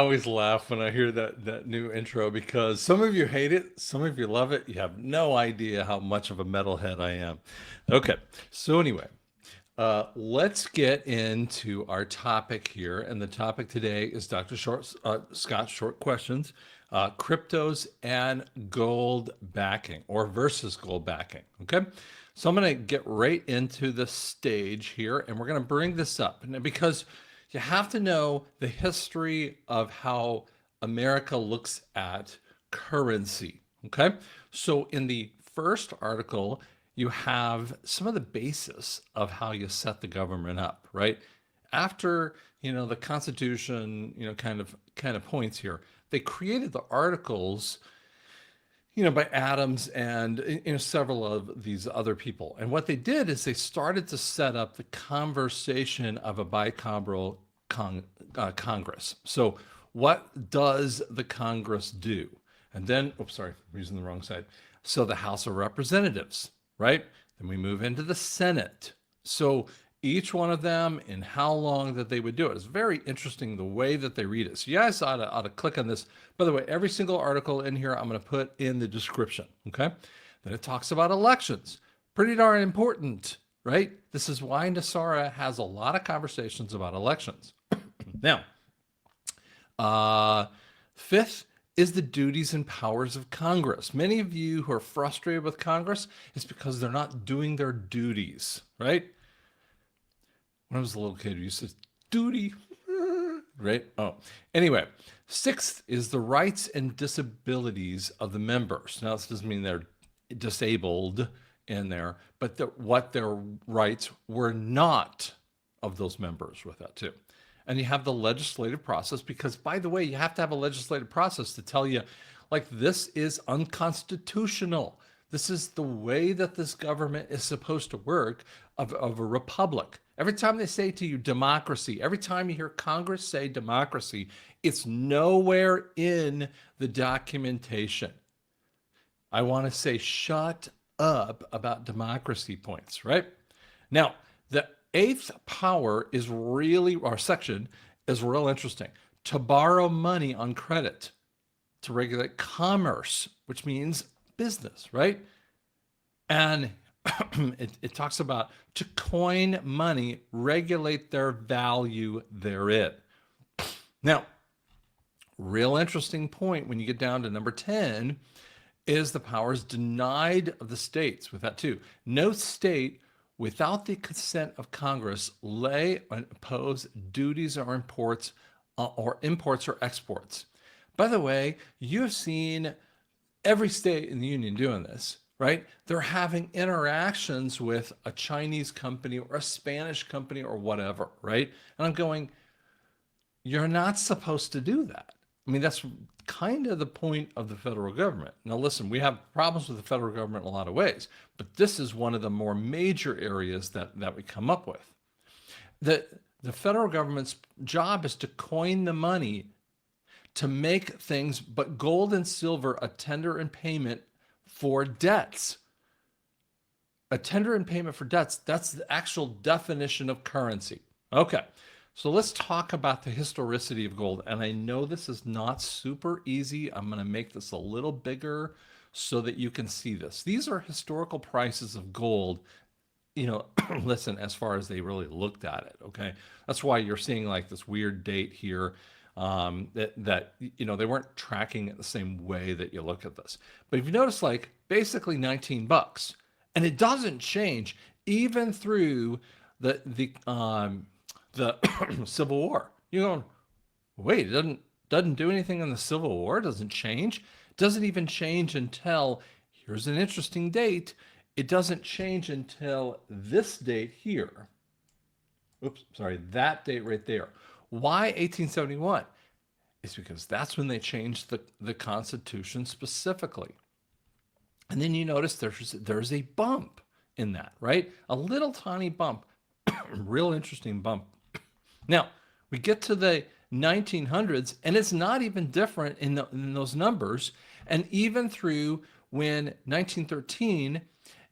always laugh when I hear that new intro because some of you hate it, some of you love it. You have no idea how much of a metalhead I am. Okay, so anyway, let's get into our topic here, and the topic today is Scott's short questions, cryptos and gold backing, or versus gold backing. Okay, so I'm going to get right into the stage here, and we're going to bring this up because you have to know the history of how America looks at currency. Okay. So in the first article, you have some of the basis of how you set the government up, right? After, the Constitution, kind of points here, they created the articles, by Adams and several of these other people. And what they did is they started to set up the conversation of a bicameral Congress. So, what does the Congress do? And then, oops, sorry, I'm using the wrong side. So, the House of Representatives, right? Then we move into the Senate. So, each one of them and how long that they would do it. It's very interesting the way that they read it. So you guys ought to click on this. By the way, every single article in here I'm going to put in the description. Okay. Then it talks about elections. Pretty darn important, right? This is why Nasara has a lot of conversations about elections. Now, fifth is the duties and powers of Congress. Many of you who are frustrated with Congress, it's because they're not doing their duties, right? When I was a little kid, we used to duty, right? Oh, anyway, sixth is the rights and disabilities of the members. Now, this doesn't mean they're disabled in there, but what their rights were not of those members with that too. And you have the legislative process because, by the way, you have to have a legislative process to tell you, like, this is unconstitutional. This is the way that this government is supposed to work of a republic. Every time they say to you democracy, every time you hear Congress say democracy, it's nowhere in the documentation. I want to say shut up about democracy points, right? Now, the eighth power is really, or section is real interesting. To borrow money on credit, to regulate commerce, which means business, right? And it talks about to coin money, regulate their value therein. Now, real interesting point when you get down to number 10 is the powers denied of the states with that too. No state without the consent of Congress lay and impose duties or imports or exports. By the way, you've seen every state in the union doing this, right? They're having interactions with a Chinese company or a Spanish company or whatever, right? And I'm going, you're not supposed to do that. I mean, that's kind of the point of the federal government. Now, listen, we have problems with the federal government in a lot of ways, but this is one of the more major areas that we come up with. The federal government's job is to coin the money to make things, but gold and silver, a tender in payment for debts. A tender in payment for debts, that's the actual definition of currency. Okay, so let's talk about the historicity of gold. And I know this is not super easy. I'm going to make this a little bigger so that you can see this. These are historical prices of gold, listen, as far as they really looked at it, okay? That's why you're seeing like this weird date here. That they weren't tracking it the same way that you look at this. But if you notice, like basically $19, and it doesn't change even through the Civil War. You're going, wait, it doesn't do anything in the Civil War. It doesn't change. It doesn't even change until, here's an interesting date. It doesn't change until this date here. Oops, sorry, that date right there. Why 1871? It's because that's when they changed the Constitution specifically. And then you notice there's a bump in that, right? A little tiny bump, real interesting bump. Now, we get to the 1900s, and it's not even different in those numbers. And even through when 1913,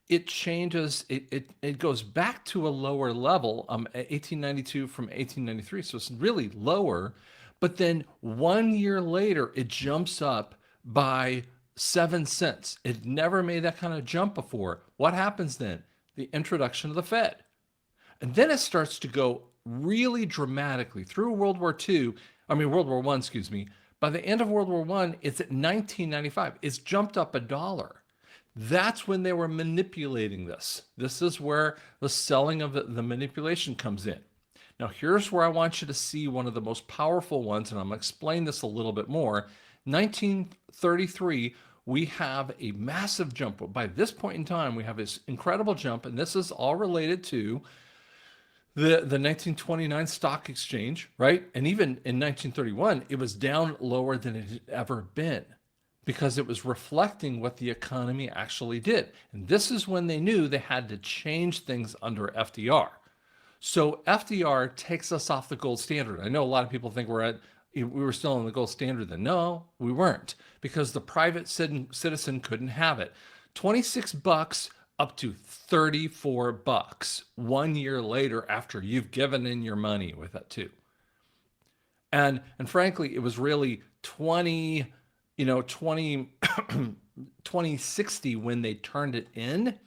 it changes, it goes back to a lower level, 1892 from 1893. So it's really lower, But then 1 year later, it jumps up by 7 cents. It never made that kind of jump before. What happens then? The introduction of the Fed. And then it starts to go really dramatically through World War One, excuse me. By the end of World War One, it's at 1995. It's jumped up $1. That's when they were manipulating this. This is where the selling of the manipulation comes in. Now, here's where I want you to see one of the most powerful ones, and I'm going to explain this a little bit more. 1933, we have a massive jump. By this point in time, we have this incredible jump, and this is all related to the 1929 stock exchange, right? And even in 1931, it was down lower than it had ever been because it was reflecting what the economy actually did. And this is when they knew they had to change things under FDR. So FDR takes us off the gold standard. I know a lot of people think we were still on the gold standard then. No, we weren't, because the private citizen couldn't have it. $26 up to $34 1 year later after you've given in your money with that too. And frankly, it was really 2060 when they turned it in.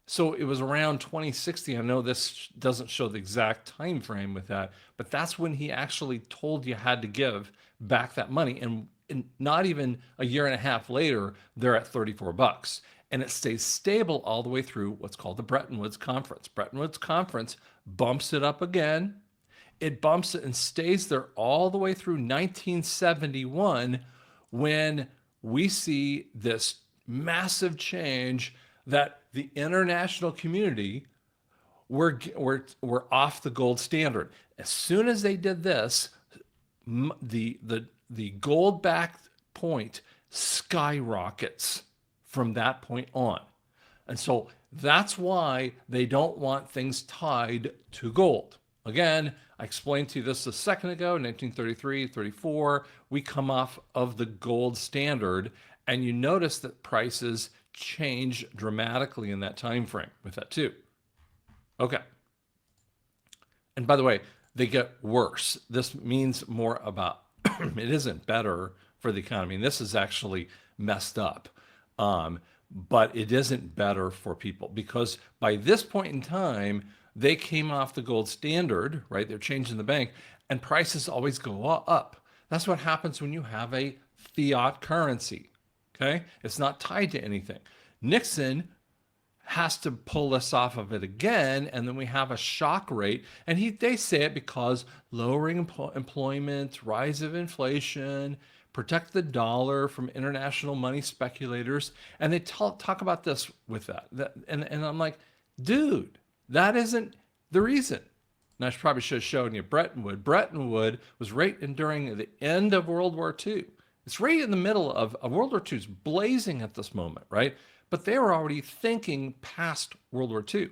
So it was around 2060. I know this doesn't show the exact time frame with that, but that's when he actually told you had to give back that money. And not even a year and a half later, they're at $34. And it stays stable all the way through what's called the Bretton Woods Conference. Bretton Woods Conference bumps it up again. It bumps it and stays there all the way through 1971, when we see this massive change that the international community were off the gold standard. As soon as they did this, the gold backed point skyrockets from that point on. And so that's why they don't want things tied to gold. Again, I explained to you this a second ago, 1933, 34, we come off of the gold standard, and you notice that prices change dramatically in that time frame with that too. Okay. And by the way, they get worse. This means more about it isn't better for the economy. And this is actually messed up. But it isn't better for people, because by this point in time, they came off the gold standard, right? They're changing the bank, and prices always go up. That's what happens when you have a fiat currency, okay? It's not tied to anything. Nixon has to pull us off of it again, and then we have a shock rate. And they say it because lowering employment, rise of inflation, protect the dollar from international money speculators. And they talk about this with that. And I'm like, dude, that isn't the reason. And I probably should have shown you Bretton Woods. Bretton Woods was right during the end of World War II. It's right in the middle of World War II is blazing at this moment, right? But they were already thinking past World War II.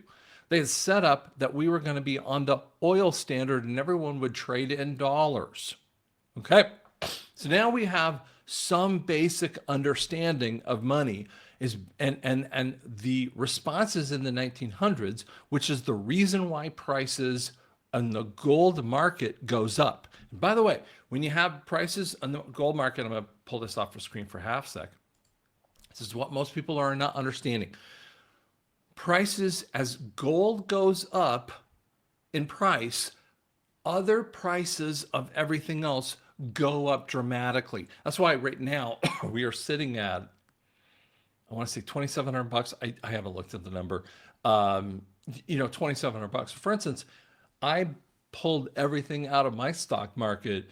They had set up that we were going to be on the oil standard and everyone would trade in dollars. Okay? So now we have some basic understanding of money and the responses in the 1900s, which is the reason why prices on the gold market goes up. And by the way, when you have prices on the gold market, I'm going to pull this off the screen for half a sec. This is what most people are not understanding. Prices, as gold goes up in price, other prices of everything else go up dramatically. That's why right now we are sitting at, I want to say $2,700. I haven't looked at the number. $2,700. For instance, I pulled everything out of my stock market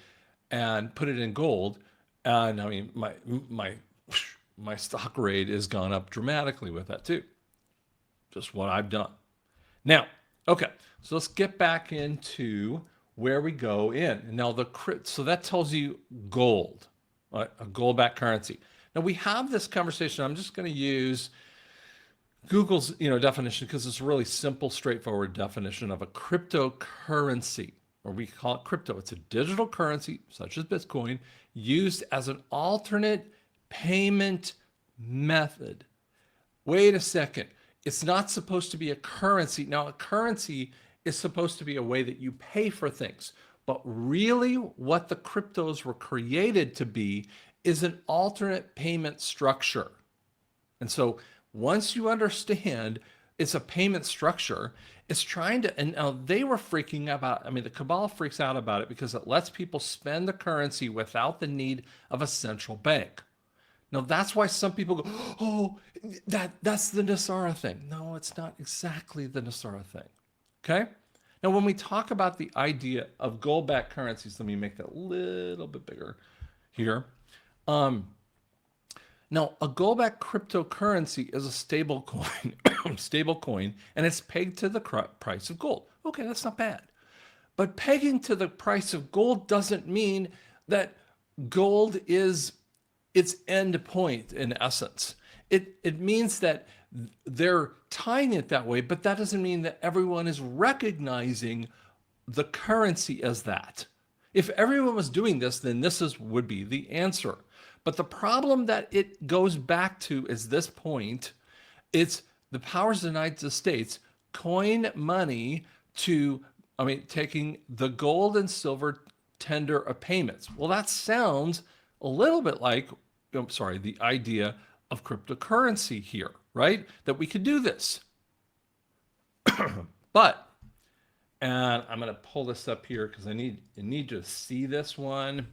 and put it in gold, and I mean my stock rate has gone up dramatically with that too. Just what I've done. Now, okay, so let's get back into where we go in. And now so that tells you gold, right? A gold-backed currency. Now we have this conversation. I'm just going to use Google's definition, because it's a really simple, straightforward definition of a cryptocurrency, or we call it crypto. It's a digital currency, such as Bitcoin, used as an alternate payment method. Wait a second. It's not supposed to be a currency. Now, a currency is supposed to be a way that you pay for things. But really what the cryptos were created to be is an alternate payment structure. And so once you understand it's a payment structure, it's trying to, and now they were freaking about, I mean, the cabal freaks out about it because it lets people spend the currency without the need of a central bank. Now that's why some people go, oh, that's the Nasara thing. No, it's not exactly the Nasara thing. Okay? Now when we talk about the idea of gold-backed currencies, let me make that a little bit bigger here. Now, a gold-backed cryptocurrency is a stable coin, and it's pegged to the price of gold. Okay, that's not bad. But pegging to the price of gold doesn't mean that gold is its end point in essence. It means that they're tying it that way, but that doesn't mean that everyone is recognizing the currency as that. If everyone was doing this, then would be the answer. But the problem that it goes back to is this point. It's the powers of the United States coin money to, taking the gold and silver tender of payments. Well, that sounds a little bit like, the idea of cryptocurrency here, right? That we could do this. But, and I'm going to pull this up here because I need to see this one.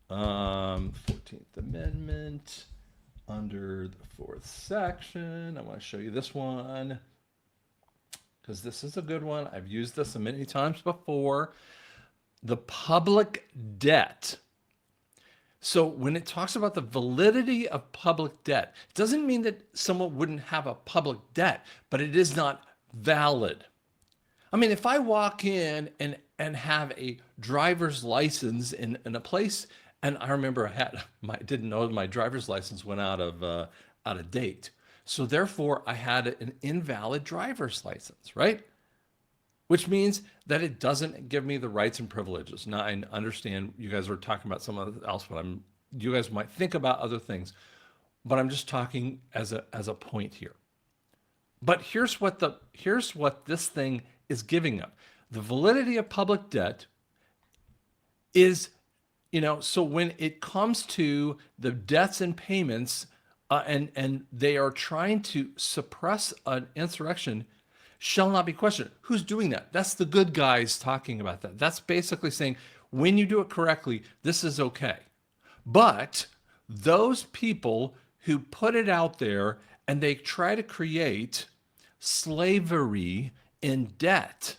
14th Amendment under the fourth section. I want to show you this one because this is a good one. I've used this many times before. The public debt. So when it talks about the validity of public debt, it doesn't mean that someone wouldn't have a public debt, but it is not valid. If I walk in and have a driver's license in a place, and I remember didn't know my driver's license went out of date. So therefore I had an invalid driver's license, right? Which means that it doesn't give me the rights and privileges. Now I understand you guys are talking about something else, but you guys might think about other things, but I'm just talking as a point here. But here's what this thing is giving up. The validity of public debt is, so when it comes to the debts and payments, and they are trying to suppress an insurrection, shall not be questioned. Who's doing that? That's the good guys talking about that. That's basically saying, when you do it correctly, this is okay. But those people who put it out there and they try to create slavery in debt,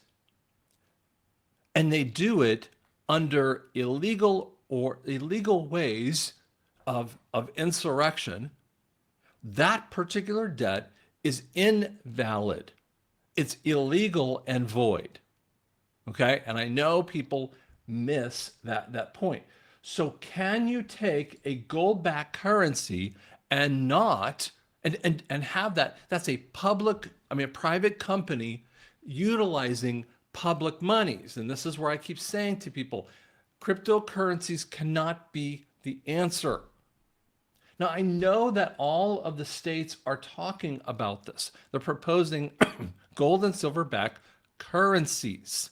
and they do it under illegal ways of insurrection, that particular debt is invalid. It's illegal and void. Okay? And I know people miss that point. So can you take a gold-backed currency and have that's a private company utilizing public monies? And this is where I keep saying to people, cryptocurrencies cannot be the answer. Now, I know that all of the states are talking about this. They're proposing gold and silver backed currencies.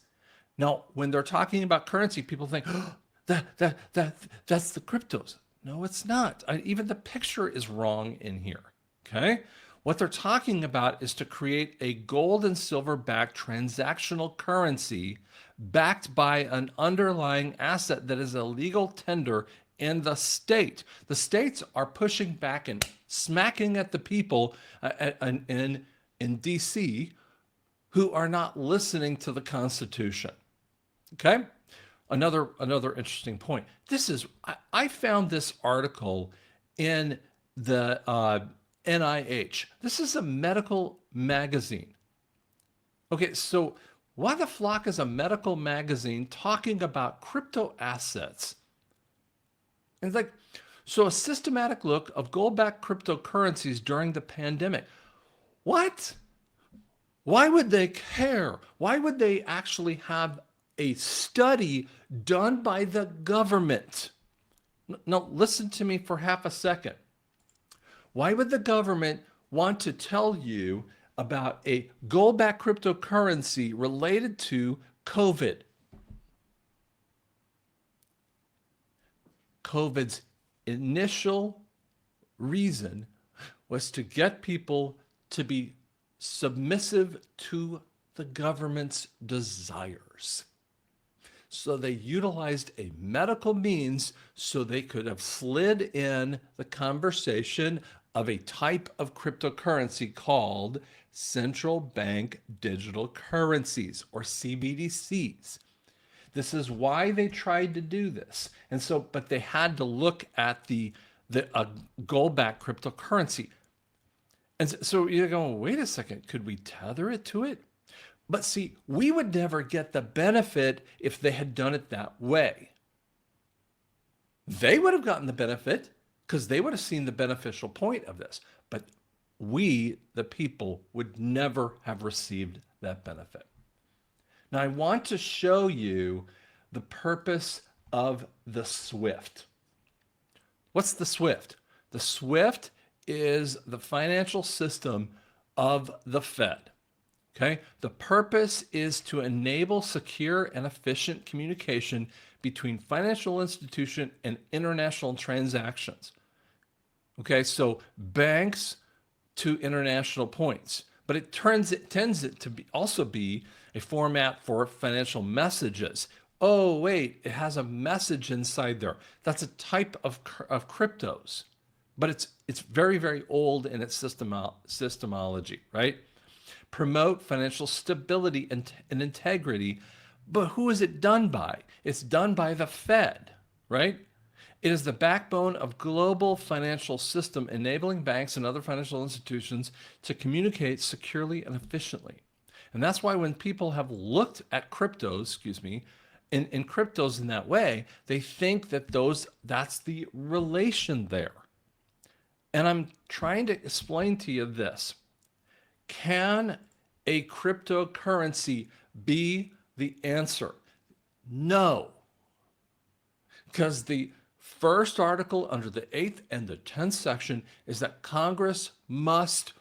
Now, when they're talking about currency, people think, oh, that's the cryptos. No, it's not. Even the picture is wrong in here. Okay? What they're talking about is to create a gold and silver backed transactional currency backed by an underlying asset that is a legal tender in the state. The states are pushing back and smacking at the people in DC who are not listening to the Constitution. Okay? Another interesting point. I found this article in the NIH. This is a medical magazine. Okay, so why the flock is a medical magazine talking about crypto assets? And it's like, so a systematic look of gold-backed cryptocurrencies during the pandemic. What? Why would they care? Why would they actually have a study done by the government? Now, listen to me for half a second. Why would the government want to tell you about a gold-backed cryptocurrency related to COVID? COVID's initial reason was to get people to be submissive to the government's desires. So they utilized a medical means so they could have slid in the conversation of a type of cryptocurrency called central bank digital currencies, or CBDCs. This is why they tried to do this. And so, but they had to look at the gold-backed cryptocurrency. And so you're going, wait a second, could we tether it to it? But see, we would never get the benefit if they had done it that way. They would have gotten the benefit because they would have seen the beneficial point of this. But we, the people, would never have received that benefit. Now, I want to show you the purpose of the SWIFT. What's the SWIFT? The SWIFT is the financial system of the Fed. Okay? The purpose is to enable secure and efficient communication between financial institution and international transactions. Okay, so banks to international points. But it tends to also be a format for financial messages. Oh, wait, it has a message inside there. That's a type of cryptos. But it's very, very old in its systemology, right? Promote financial stability and integrity. But who is it done by? It's done by the Fed, right? It is the backbone of global financial system, enabling banks and other financial institutions to communicate securely and efficiently. And that's why when people have looked at cryptos, in cryptos in that way, they think that that's the relation there. And I'm trying to explain to you this. Can a cryptocurrency be the answer? No. Because the first article under the 8th and the 10th section is that Congress must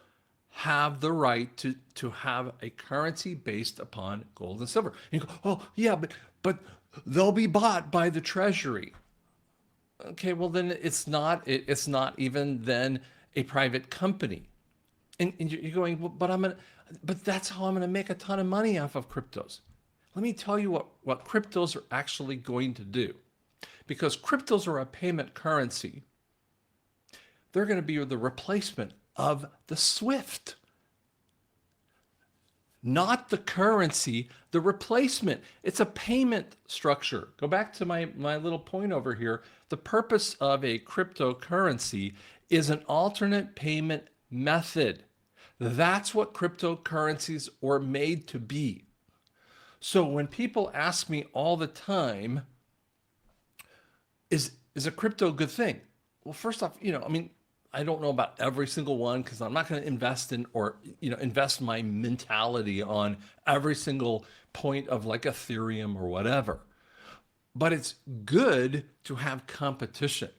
have the right to have a currency based upon gold and silver. And you go, oh, yeah, but they'll be bought by the Treasury. Okay, well, then it's not even then a private company. And you're going, well, but that's how I'm gonna make a ton of money off of cryptos. Let me tell you what cryptos are actually going to do. Because cryptos are a payment currency, they're going to be the replacement of the SWIFT. Not the currency, the replacement. It's a payment structure. Go back to my little point over here. The purpose of a cryptocurrency is an alternate payment method. That's what cryptocurrencies are made to be. So when people ask me all the time, is a crypto a good thing? Well, first off, I don't know about every single one because I'm not going to invest invest my mentality on every single point of like Ethereum or whatever. But it's good to have competition.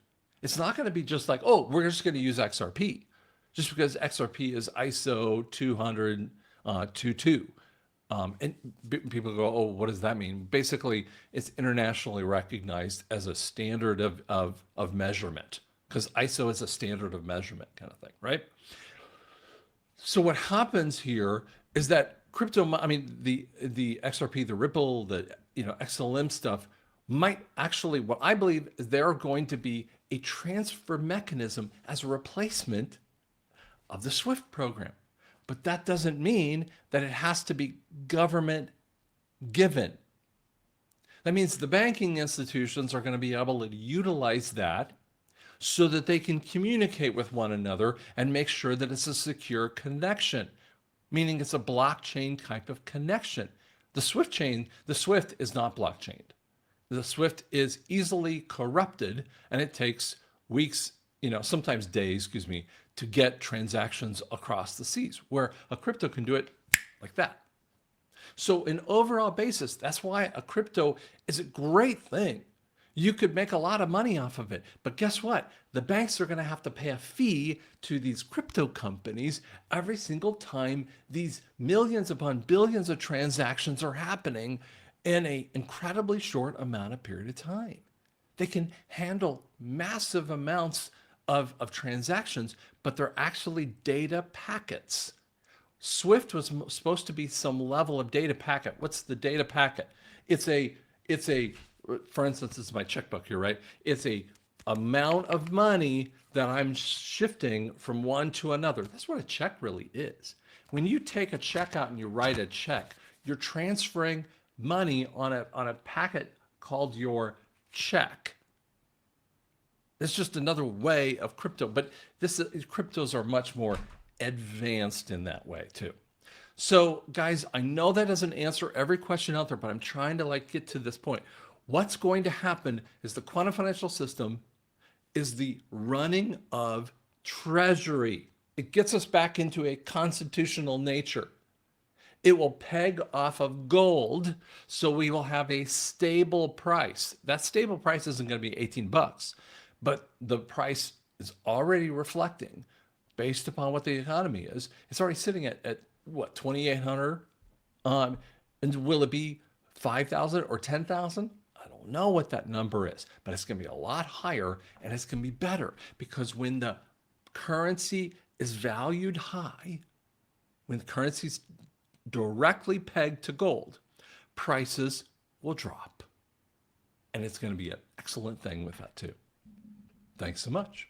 It's not going to be just like, oh, we're just going to use XRP just because XRP is ISO 200.22. And people go, oh, what does that mean? Basically, it's internationally recognized as a standard of measurement because ISO is a standard of measurement kind of thing, right? So what happens here is that the XRP, the Ripple, the XLM stuff might actually, what I believe is they're going to be a transfer mechanism as a replacement of the SWIFT program. But that doesn't mean that it has to be government given. That means the banking institutions are going to be able to utilize that so that they can communicate with one another and make sure that it's a secure connection, meaning it's a blockchain type of connection. The SWIFT is not blockchained. The SWIFT is easily corrupted and it takes weeks, sometimes days, to get transactions across the seas, where a crypto can do it like that. So in overall basis, that's why a crypto is a great thing. You could make a lot of money off of it. But guess what? The banks are going to have to pay a fee to these crypto companies every single time these millions upon billions of transactions are happening in an incredibly short amount of period of time. They can handle massive amounts of transactions, but they're actually data packets. Swift was supposed to be some level of data packet. What's the data packet? It's a for instance, this is my checkbook here, right? It's a amount of money that I'm shifting from one to another. That's what a check really is. When you take a check out and you write a check, you're transferring money on a packet called your check. It's just another way of crypto, but cryptos are much more advanced in that way too. So guys, I know that doesn't answer every question out there, but I'm trying to like get to this point. What's going to happen is the quantum financial system is the running of treasury. It gets us back into a constitutional nature. It will peg off of gold, so we will have a stable price. That stable price isn't going to be 18 bucks, but the price is already reflecting based upon what the economy is. It's already sitting at what, 2,800? And will it be 5,000 or 10,000? I don't know what that number is, but it's going to be a lot higher and it's going to be better because when the currency is valued high, when the currency's directly pegged to gold, prices will drop. And it's going to be an excellent thing with that too. Thanks so much.